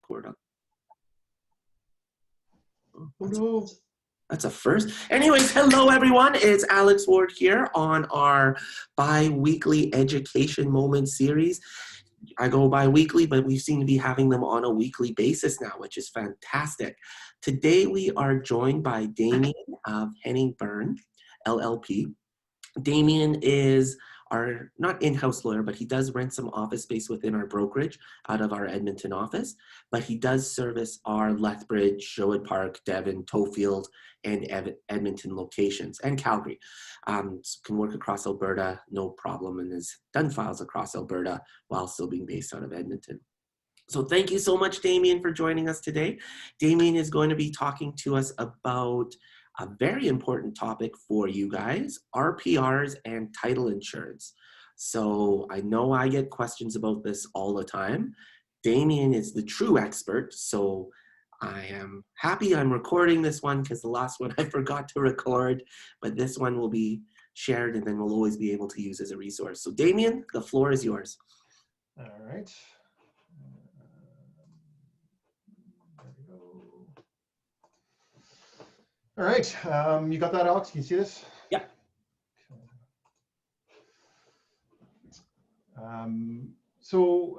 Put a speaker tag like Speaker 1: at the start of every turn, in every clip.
Speaker 1: record on. That's a first. Anyways, hello everyone. It's Alex Ward here on our bi-weekly education moment series. I go bi-weekly, but we seem to be having them on a weekly basis now, which is fantastic. Today we are joined by Damien of Henning Byrne LLP. Damien is our, not in-house lawyer, but he does rent some office space within our brokerage out of our Edmonton office, but he does service our Lethbridge, Sherwood Park, Devon, Tofield, and Edmonton locations, and Calgary. Can work across Alberta, no problem, and has done files across Alberta while still being based out of Edmonton. So thank you so much, Damien, for joining us today. Damien is going to be talking to us about a very important topic for you guys, RPRs and title insurance. So I know I get questions about this all the time. Damien is the true expert, so I am happy I'm recording this one because the last one I forgot to record, but this one will be shared and then we'll always be able to use as a resource. So Damien, the floor is yours.
Speaker 2: All right. There we go. All right, you got that, Alex? Can you see this?
Speaker 1: Yep.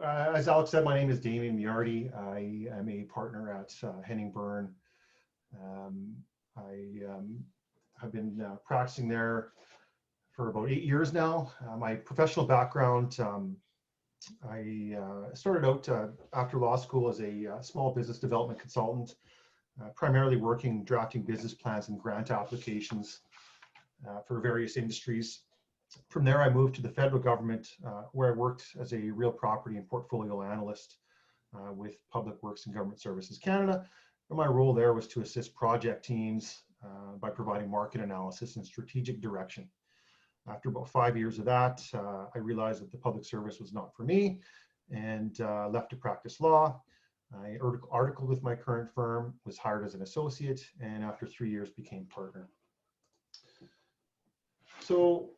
Speaker 2: As Alex said, my name is Damien Meardi. I am a partner at Henning Byrne. I have been practicing there for about 8 years now. My professional background, I started out after law school as a small business development consultant, primarily drafting business plans and grant applications for various industries. From there, I moved to the federal government, where I worked as a real property and portfolio analyst with Public Works and Government Services Canada. And my role there was to assist project teams by providing market analysis and strategic direction. After about 5 years of that, I realized that the public service was not for me and left to practice law. I articled with my current firm, was hired as an associate, and after 3 years became partner. So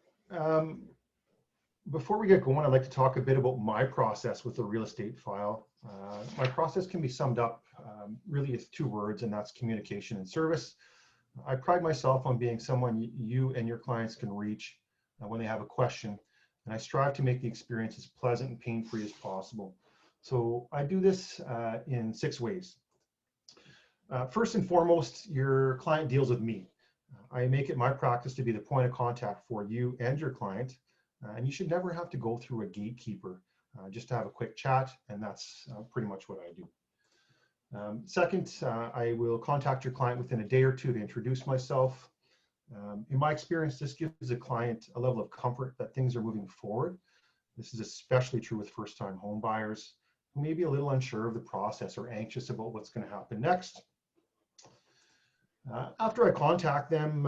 Speaker 2: before we get going, I'd like to talk a bit about my process with the real estate file. My process can be summed up really as 2 words, and that's communication and service. I pride myself on being someone you and your clients can reach when they have a question, and I strive to make the experience as pleasant and pain-free as possible. So I do this in 6 ways. First and foremost, your client deals with me. I make it my practice to be the point of contact for you and your client, and you should never have to go through a gatekeeper just to have a quick chat, and that's pretty much what I do. Second, I will contact your client within a day or 2 to introduce myself. In my experience, this gives the client a level of comfort that things are moving forward. This is especially true with first-time home buyers who may be a little unsure of the process or anxious about what's going to happen next. After I contact them,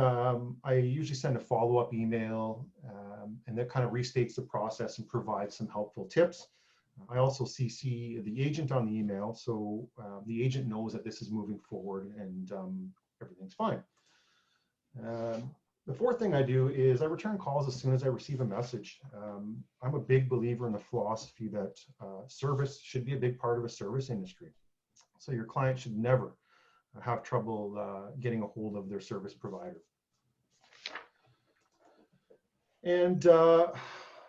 Speaker 2: I usually send a follow-up email, and that kind of restates the process and provides some helpful tips. I also CC the agent on the email, so the agent knows that this is moving forward and everything's fine. The fourth thing I do is I return calls as soon as I receive a message. I'm a big believer in the philosophy that service should be a big part of a service industry. So your client should never have trouble getting a hold of their service provider. And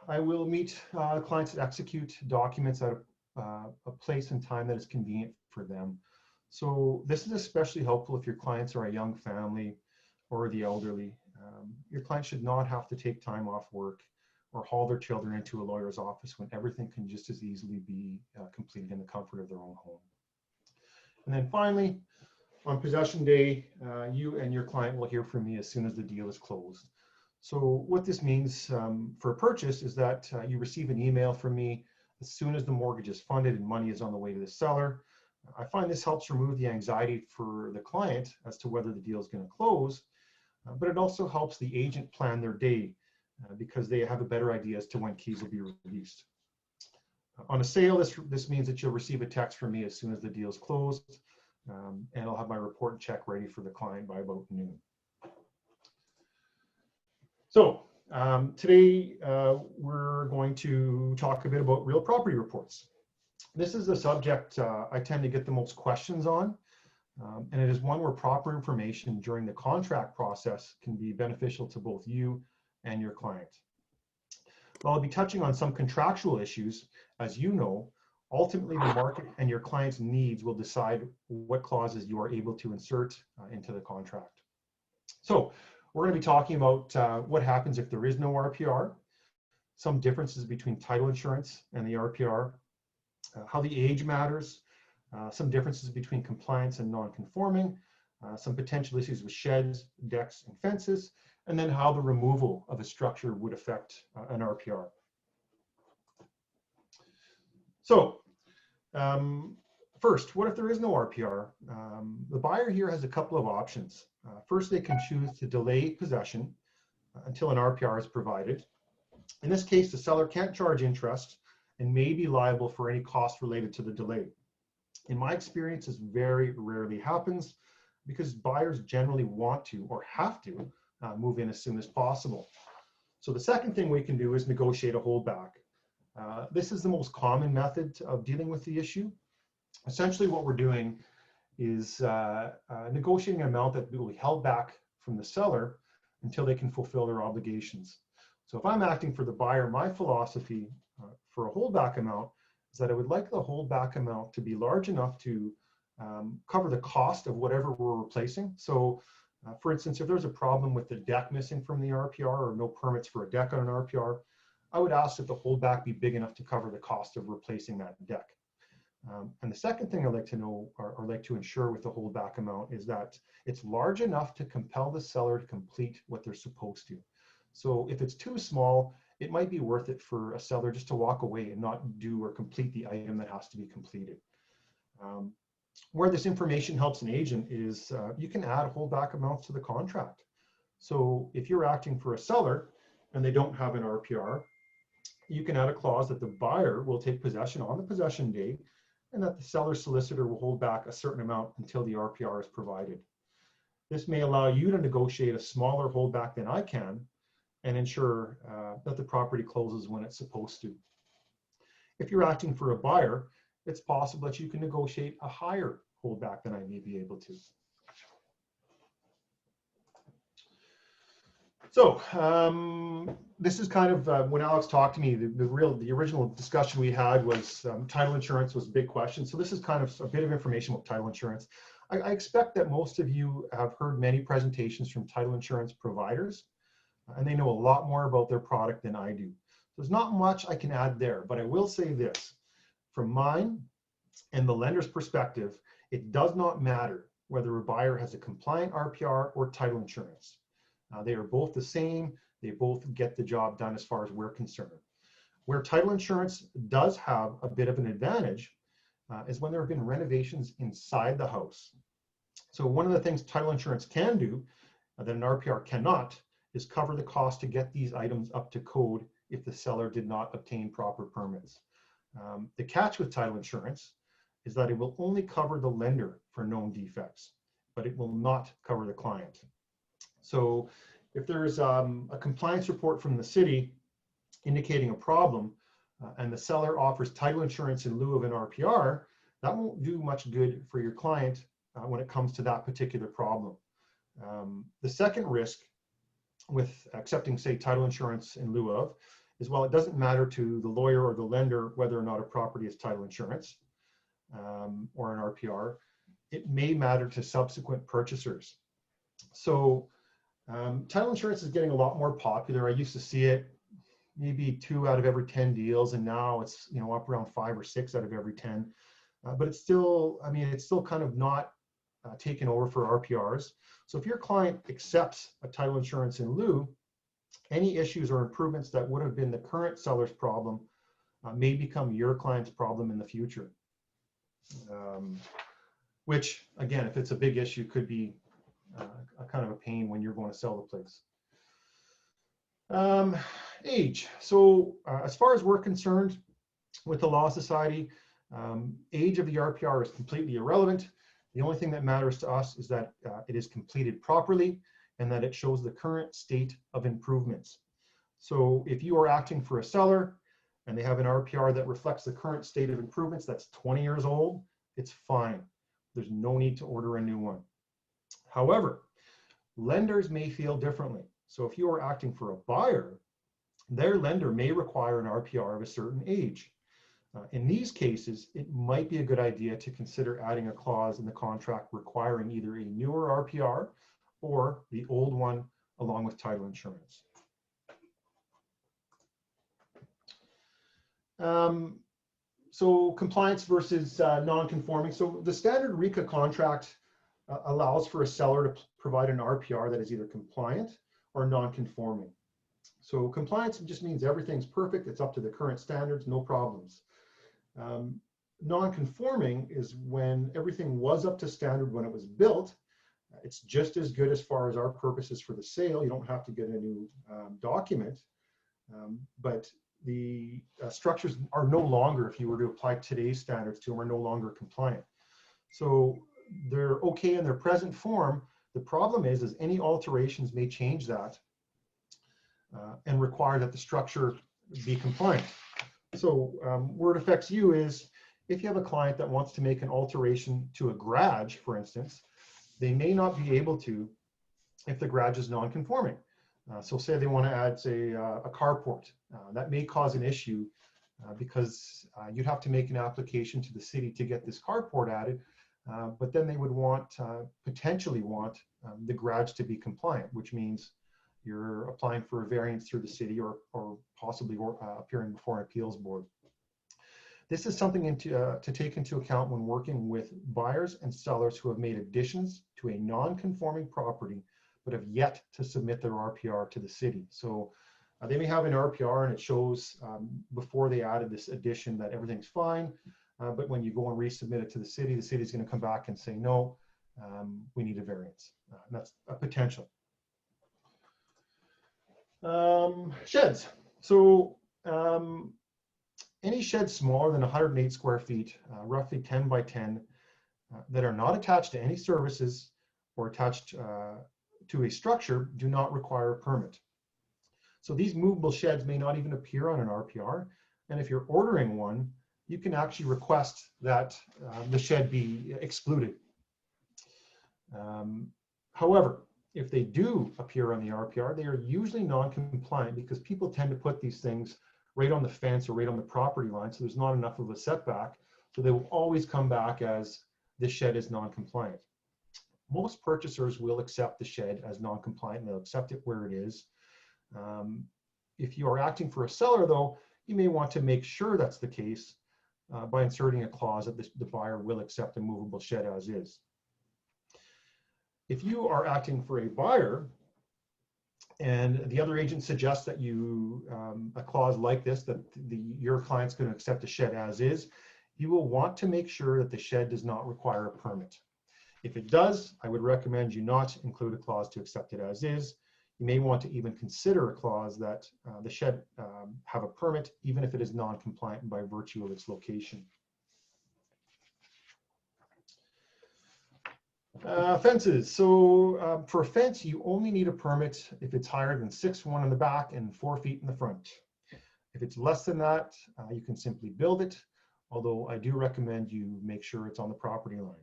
Speaker 2: I will meet clients that execute documents at a place and time that is convenient for them. So this is especially helpful if your clients are a young family or the elderly. Your client should not have to take time off work or haul their children into a lawyer's office when everything can just as easily be completed in the comfort of their own home. And then finally, on possession day, you and your client will hear from me as soon as the deal is closed. So what this means for a purchase is that you receive an email from me as soon as the mortgage is funded and money is on the way to the seller. I find this helps remove the anxiety for the client as to whether the deal is going to close, but it also helps the agent plan their day because they have a better idea as to when keys will be released. On a sale, this means that you'll receive a text from me as soon as the deal is closed, and I'll have my report and check ready for the client by about noon. So today we're going to talk a bit about real property reports. This is the subject I tend to get the most questions on, and it is one where proper information during the contract process can be beneficial to both you and your client. While I'll be touching on some contractual issues, as you know, ultimately the market and your client's needs will decide what clauses you are able to insert into the contract. So we're going to be talking about what happens if there is no RPR, some differences between title insurance and the RPR, how the age matters, some differences between compliance and non-conforming, some potential issues with sheds, decks, and fences, and then how the removal of a structure would affect an RPR. So first, what if there is no RPR? The buyer here has a couple of options. First, they can choose to delay possession until an RPR is provided. In this case, the seller can't charge interest and may be liable for any costs related to the delay. In my experience, this very rarely happens because buyers generally want to or have to move in as soon as possible. So the second thing we can do is negotiate a holdback. This is the most common method of dealing with the issue. Essentially what we're doing is negotiating an amount that will be held back from the seller until they can fulfill their obligations. So if I'm acting for the buyer, my philosophy for a holdback amount is that I would like the holdback amount to be large enough to cover the cost of whatever we're replacing. So for instance, if there's a problem with the deck missing from the RPR or no permits for a deck on an RPR, I would ask that the holdback be big enough to cover the cost of replacing that deck. And the second thing I'd like to know or like to ensure with the holdback amount is that it's large enough to compel the seller to complete what they're supposed to. So if it's too small, it might be worth it for a seller just to walk away and not do or complete the item that has to be completed. Where this information helps an agent is you can add holdback amounts to the contract. So if you're acting for a seller and they don't have an RPR, you can add a clause that the buyer will take possession on the possession day and that the seller's solicitor will hold back a certain amount until the RPR is provided. This may allow you to negotiate a smaller holdback than I can and ensure that the property closes when it's supposed to. If you're acting for a buyer, it's possible that you can negotiate a higher holdback than I may be able to. So this is kind of when Alex talked to me, the original discussion we had was title insurance was a big question. So this is kind of a bit of information about title insurance. I expect that most of you have heard many presentations from title insurance providers, and they know a lot more about their product than I do. There's not much I can add there, but I will say this. From mine and the lender's perspective, it does not matter whether a buyer has a compliant RPR or title insurance. They are both the same. They both get the job done as far as we're concerned. Where title insurance does have a bit of an advantage is when there have been renovations inside the house. So one of the things title insurance can do that an RPR cannot is cover the cost to get these items up to code if the seller did not obtain proper permits. The catch with title insurance is that it will only cover the lender for known defects, but it will not cover the client. So if there's a compliance report from the city indicating a problem and the seller offers title insurance in lieu of an RPR, that won't do much good for your client when it comes to that particular problem. The second risk with accepting, say, title insurance in lieu of is, while it doesn't matter to the lawyer or the lender whether or not a property is title insurance or an RPR, it may matter to subsequent purchasers. So title insurance is getting a lot more popular. I used to see it maybe 2 out of every 10 deals, and now it's up around 5 or 6 out of every 10. But it's still, it's still kind of not taken over for RPRs. So if your client accepts a title insurance in lieu, any issues or improvements that would have been the current seller's problem may become your client's problem in the future. Which, again, if it's a big issue, could be a kind of a pain when you're going to sell the place. Age. So as far as we're concerned with the Law Society, age of the RPR is completely irrelevant. The only thing that matters to us is that it is completed properly and that it shows the current state of improvements. So if you are acting for a seller and they have an RPR that reflects the current state of improvements that's 20 years old, it's fine. There's no need to order a new one. However, lenders may feel differently. So if you are acting for a buyer, their lender may require an RPR of a certain age. In these cases, it might be a good idea to consider adding a clause in the contract requiring either a newer RPR or the old one along with title insurance. So compliance versus non-conforming. So the standard RECA contract allows for a seller to provide an RPR that is either compliant or non-conforming. So compliance just means everything's perfect, it's up to the current standards, no problems. Non-conforming is when everything was up to standard when it was built. It's just as good as far as our purposes for the sale. You don't have to get a new document, but the structures are no longer, if you were to apply today's standards to them, are no longer compliant. So they're okay in their present form. The problem is any alterations may change that and require that the structure be compliant. So where it affects you is if you have a client that wants to make an alteration to a garage, for instance, they may not be able to if the garage is non-conforming. So say they want to add, say, a carport. That may cause an issue because you'd have to make an application to the city to get this carport added, but then they would want, potentially want the garage to be compliant, which means you're applying for a variance through the city or possibly appearing before an appeals board. This is something to take into account when working with buyers and sellers who have made additions to a non-conforming property but have yet to submit their RPR to the city. So they may have an RPR and it shows before they added this addition that everything's fine, but when you go and resubmit it to the city is going to come back and say, no, we need a variance. And that's a potential. Sheds. So any shed smaller than 108 square feet, roughly 10 by 10, that are not attached to any services or attached to a structure do not require a permit. So these movable sheds may not even appear on an RPR. And if you're ordering one, you can actually request that the shed be excluded. However, if they do appear on the RPR, they are usually non-compliant because people tend to put these things right on the fence or right on the property line, so there's not enough of a setback. So they will always come back as the shed is non-compliant. Most purchasers will accept the shed as non-compliant and they'll accept it where it is. If you are acting for a seller though, you may want to make sure that's the case by inserting a clause that the buyer will accept a movable shed as is. If you are acting for a buyer and the other agent suggests that you, a clause like this, that your client's going to accept a shed as is, you will want to make sure that the shed does not require a permit. If it does, I would recommend you not include a clause to accept it as is. You may want to even consider a clause that the shed have a permit, even if it is non-compliant by virtue of its location. Fences. So for a fence, you only need a permit if it's higher than 6'1" in the back and 4 feet in the front. If it's less than that, you can simply build it, although I do recommend you make sure it's on the property line.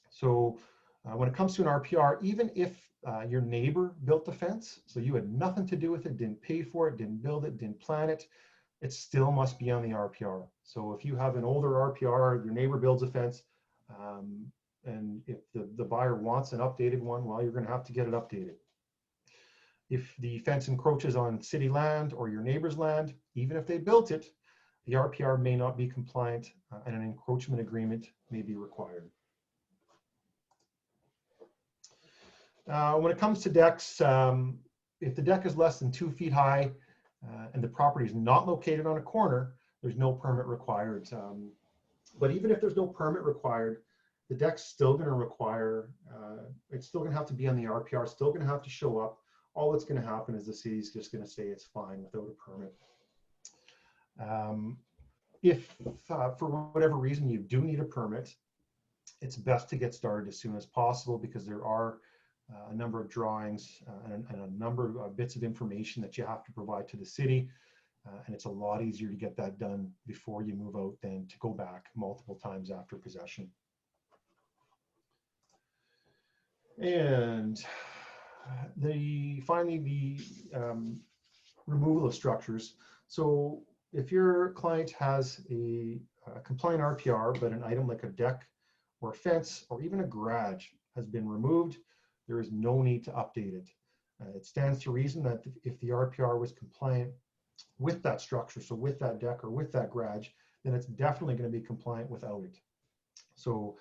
Speaker 2: So when it comes to an RPR, even if your neighbor built the fence, so you had nothing to do with it, didn't pay for it, didn't build it, didn't plan it, it still must be on the RPR. So if you have an older RPR, your neighbor builds a fence, and if the buyer wants an updated one, well, you're going to have to get it updated. If the fence encroaches on city land or your neighbor's land, even if they built it, the RPR may not be compliant and an encroachment agreement may be required. When it comes to decks, if the deck is less than 2 feet high and the property is not located on a corner, there's no permit required. But even if there's no permit required, the deck's still going to require, it's still going to have to be on the RPR, still going to have to show up. All that's going to happen is the city's just going to say it's fine without a permit. If for whatever reason you do need a permit, it's best to get started as soon as possible because there are a number of drawings and a number of bits of information that you have to provide to the city. and it's a lot easier to get that done before you move out than to go back multiple times after possession. And finally, the removal of structures. So if your client has a compliant RPR, but an item like a deck or a fence or even a garage has been removed, there is no need to update it. It stands to reason that if the RPR was compliant with that structure, so with that deck or with that garage, then it's definitely going to be compliant without it. So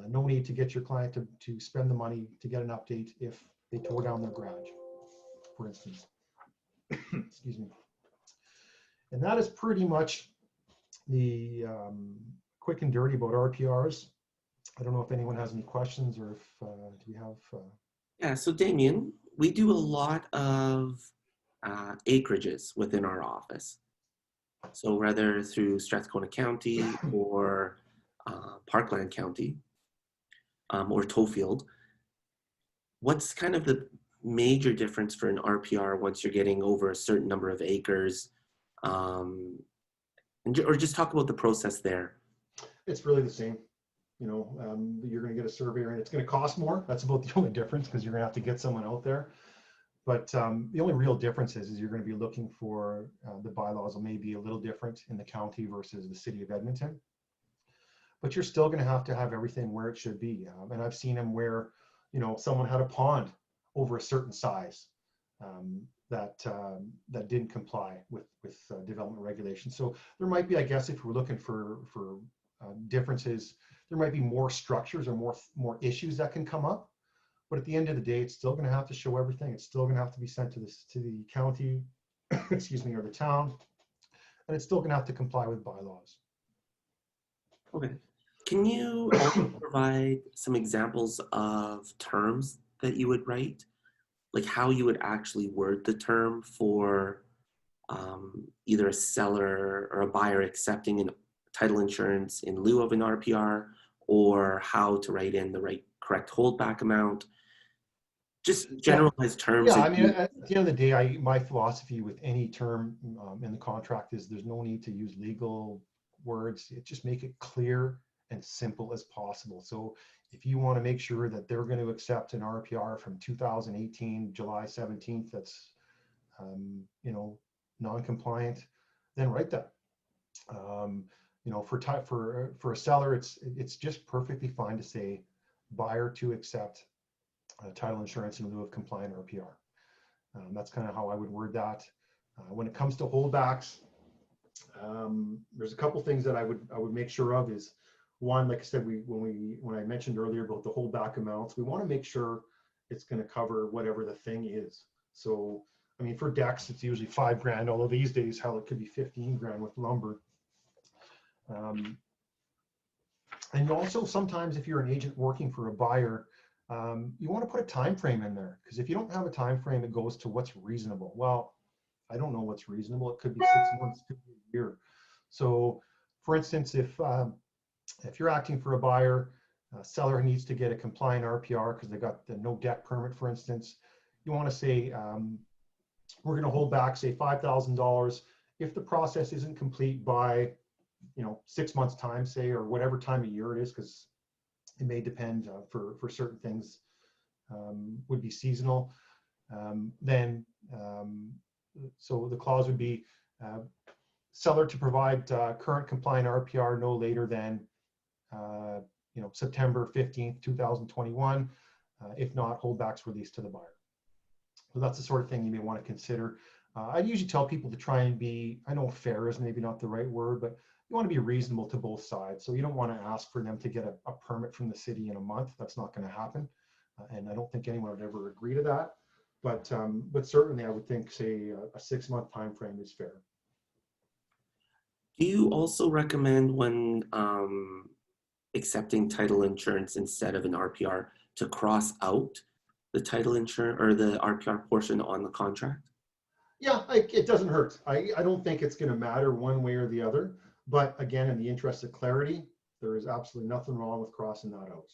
Speaker 2: no need to get your client to spend the money to get an update if they tore down their garage, for instance. Excuse me. And that is pretty much the quick and dirty about RPRs. I don't know if anyone has any questions, or if do we have?
Speaker 1: Yeah, so Damien, we do a lot of acreages within our office. So whether through Strathcona County or Parkland County or Tofield, what's kind of the major difference for an RPR once you're getting over a certain number of acres? Or just talk about the process there.
Speaker 2: It's really the same. You know, you're going to get a surveyor and it's going to cost more. That's about the only difference, because you're going to have to get someone out there. But the only real difference is you're going to be looking for the bylaws may be a little different in the county versus the city of Edmonton. But you're still going to have everything where it should be. And I've seen them where, you know, someone had a pond over a certain size that didn't comply with development regulations. So there might be, I guess, if we're looking for differences, there might be more structures or more issues that can come up. But at the end of the day, it's still going to have to show everything. It's still going to have to be sent to the county, excuse me, or the town, and it's still going to have to comply with bylaws.
Speaker 1: Okay. Can you also provide some examples of terms that you would write? Like how you would actually word the term for either a seller or a buyer accepting an title insurance in lieu of an RPR, or how to write in the correct holdback amount? Just generalized terms.
Speaker 2: Yeah, I mean, at the end of the day, my philosophy with any term in the contract is there's no need to use legal words. Just make it clear and simple as possible. So if you want to make sure that they're going to accept an RPR from 2018, July 17th, that's, you know, non-compliant, then write that. You know, for a seller, it's just perfectly fine to say buyer to accept title insurance in lieu of compliant RPR. That's kind of how I would word that. When it comes to holdbacks, there's a couple things that I would make sure of. Is one, like I said, when I mentioned earlier about the holdback amounts, we want to make sure it's going to cover whatever the thing is. So, I mean, for decks, it's usually $5,000, although these days, hell, it could be $15,000 with lumber. And also sometimes if you're an agent working for a buyer, you want to put a time frame in there, because if you don't have a time frame, it goes to what's reasonable. Well, I don't know what's reasonable. It could be 6 months, it could be a year. So, for instance, if you're acting for a buyer, seller needs to get a compliant RPR because they got the no deck permit, for instance, you want to say we're going to hold back, say $5,000 if the process isn't complete by, you know, 6 months time, say, or whatever time of year it is, because it may depend for certain things, would be seasonal. So the clause would be seller to provide current compliant RPR no later than you know, September 15th, 2021. If not, holdbacks released to the buyer. So that's the sort of thing you may want to consider. I usually tell people to try and be, I know fair is maybe not the right word, but you want to be reasonable to both sides. So you don't want to ask for them to get a permit from the city in a month. That's not going to happen. And I don't think anyone would ever agree to that. But certainly I would think, say, a 6 month time frame is fair.
Speaker 1: Do you also recommend when accepting title insurance instead of an RPR to cross out the title insurance or the RPR portion on the contract?
Speaker 2: Yeah, it doesn't hurt. I don't think it's going to matter one way or the other. But again, in the interest of clarity, there is absolutely nothing wrong with crossing that out.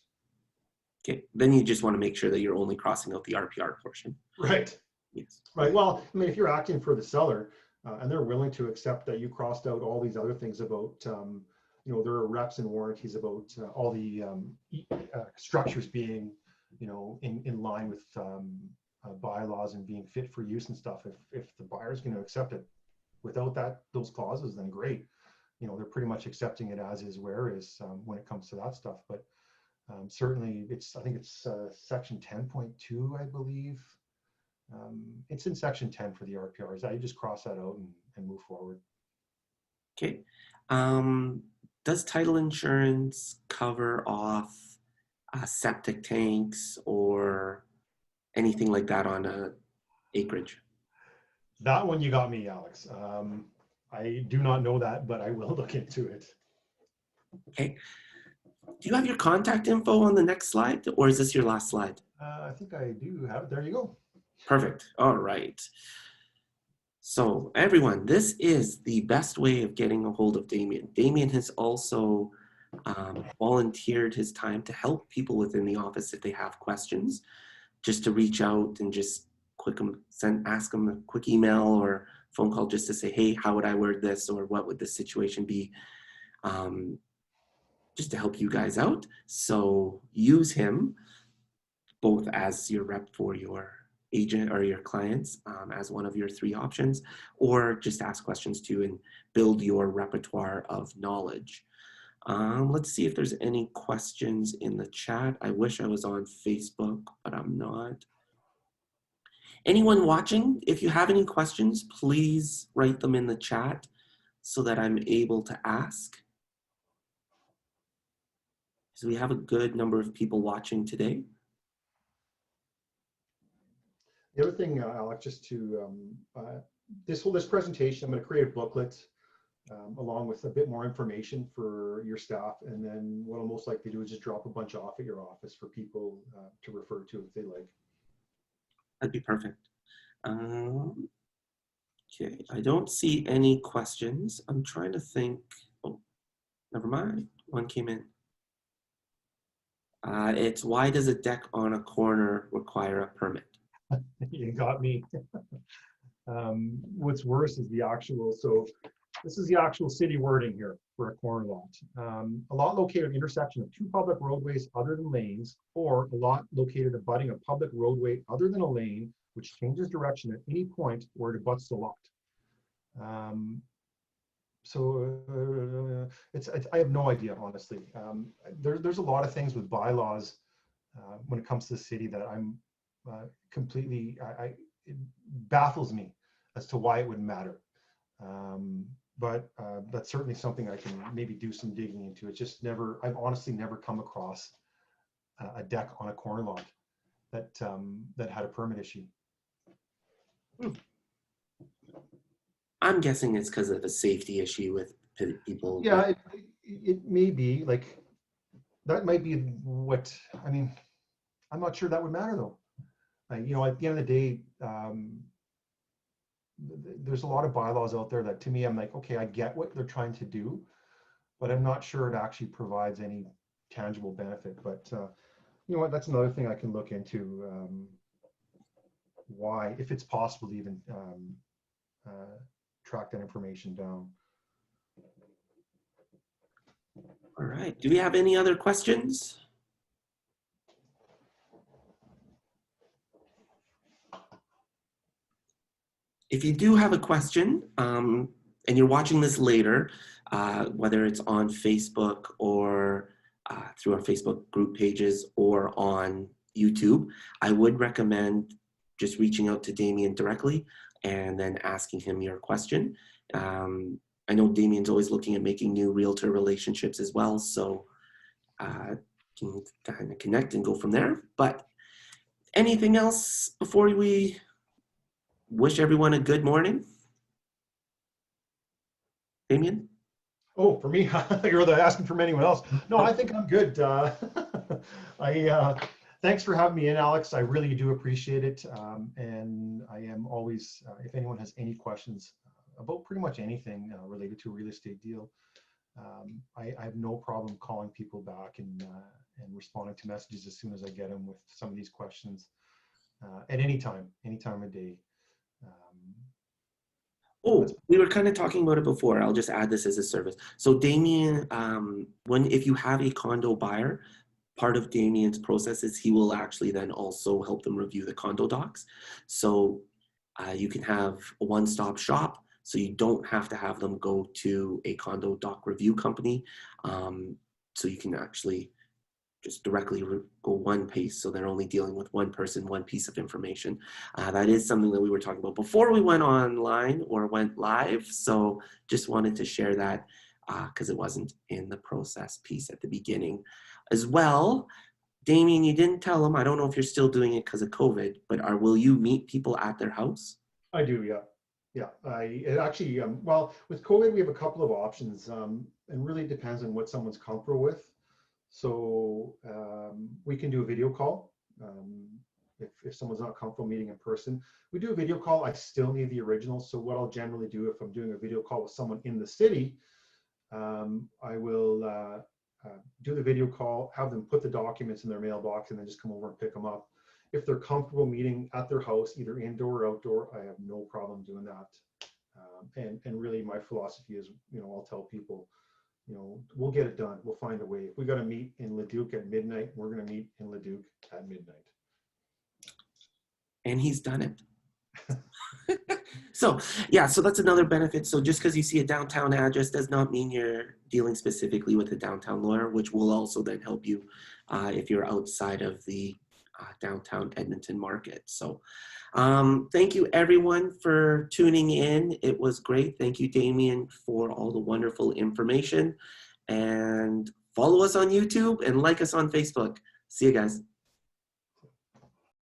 Speaker 1: Okay, then you just want to make sure that you're only crossing out the RPR portion.
Speaker 2: Right.
Speaker 1: Yes.
Speaker 2: Right. Well, I mean, if you're acting for the seller, and they're willing to accept that you crossed out all these other things about, you know, there are reps and warranties about all the structures being, you know, in line with bylaws and being fit for use and stuff. If the buyer's going to accept it without those clauses, then great. You know, they're pretty much accepting it as is, where is, when it comes to that stuff. But certainly, I think it's section 10.2, I believe. It's in section 10 for the RPRs. I just cross that out and move forward.
Speaker 1: Okay. Does title insurance cover off septic tanks or anything like that on a acreage?
Speaker 2: That one you got me, Alex. I do not know that, but I will look into it.
Speaker 1: Okay. Do you have your contact info on the next slide, or is this your last slide?
Speaker 2: I think I do have it. There you go.
Speaker 1: Perfect. All right. So everyone, this is the best way of getting a hold of Damien. Damien has also volunteered his time to help people within the office if they have questions, just to reach out and just ask them a quick email or phone call just to say, hey, how would I word this, or what would this situation be, just to help you guys out. So use him both as your rep for your agent or your clients, as one of your 3 options, or just ask questions too and build your repertoire of knowledge. Let's see if there's any questions in the chat. I wish I was on Facebook, but I'm not. Anyone watching, if you have any questions, please write them in the chat so that I'm able to ask. So we have a good number of people watching today.
Speaker 2: The other thing, Alex, just to this presentation, I'm going to create a booklet along with a bit more information for your staff, and then what I'll most likely do is just drop a bunch off at your office for people to refer to if they like.
Speaker 1: That'd be perfect. Okay, I don't see any questions. I'm trying to think. Oh, never mind. One came in. It's, why does a deck on a corner require a permit?
Speaker 2: You got me. What's worse is the actual, so this is the actual city wording here for a corner lot. A lot located at the intersection of 2 public roadways other than lanes, or a lot located abutting a public roadway other than a lane, which changes direction at any point where it abuts the lot. I have no idea, honestly. There's a lot of things with bylaws when it comes to the city that I'm completely, it baffles me as to why it would matter. But that's certainly something I can maybe do some digging into. It's just I've honestly never come across a deck on a corner lot that had a permit issue.
Speaker 1: I'm guessing it's because of a safety issue with people.
Speaker 2: Yeah, it may be, like, that might be what, I mean, I'm not sure that would matter though. You know, at the end of the day, there's a lot of bylaws out there that, to me, I'm like, okay, I get what they're trying to do, but I'm not sure it actually provides any tangible benefit. But you know what, that's another thing I can look into, why, if it's possible to even track that information down.
Speaker 1: All right, do we have any other questions? If you do have a question, and you're watching this later, whether it's on Facebook or through our Facebook group pages or on YouTube, I would recommend just reaching out to Damien directly and then asking him your question. I know Damien's always looking at making new realtor relationships as well, so can kind of connect and go from there. But anything else before we wish everyone a good morning? Damien?
Speaker 2: Oh, for me, you're asking from anyone else. No, I think I'm good. Thanks for having me in, Alex. I really do appreciate it. And I am always, if anyone has any questions about pretty much anything related to a real estate deal, I have no problem calling people back and responding to messages as soon as I get them with some of these questions at any time of day.
Speaker 1: Oh, we were kind of talking about it before. I'll just add this as a service. So Damien, if you have a condo buyer, part of Damien's process is he will actually then also help them review the condo docs. So you can have a one-stop shop, so you don't have to have them go to a condo doc review company. So you can actually just directly go one piece, so they're only dealing with one person, one piece of information. That is something that we were talking about before we went online or went live, so just wanted to share that because it wasn't in the process piece at the beginning. As well, Damien, you didn't tell them, I don't know if you're still doing it because of COVID, but will you meet people at their house?
Speaker 2: I do, yeah. Yeah, it actually, well, with COVID, we have a couple of options, and really depends on what someone's comfortable with. So we can do a video call if someone's not comfortable meeting in person. We do a video call. I still need the original. So what I'll generally do if I'm doing a video call with someone in the city, I will do the video call, have them put the documents in their mailbox, and then just come over and pick them up. If they're comfortable meeting at their house, either indoor or outdoor, I have no problem doing that. And really my philosophy is, I'll tell people, we'll get it done. We'll find a way. If we got to meet in Leduc at midnight, we're going to meet in Leduc at midnight.
Speaker 1: And he's done it. So that's another benefit. So just because you see a downtown address does not mean you're dealing specifically with a downtown lawyer, which will also then help you if you're outside of the downtown Edmonton market. So thank you everyone for tuning in. It was great. Thank you, Damien, for all the wonderful information, and follow us on YouTube and like us on Facebook. See you guys.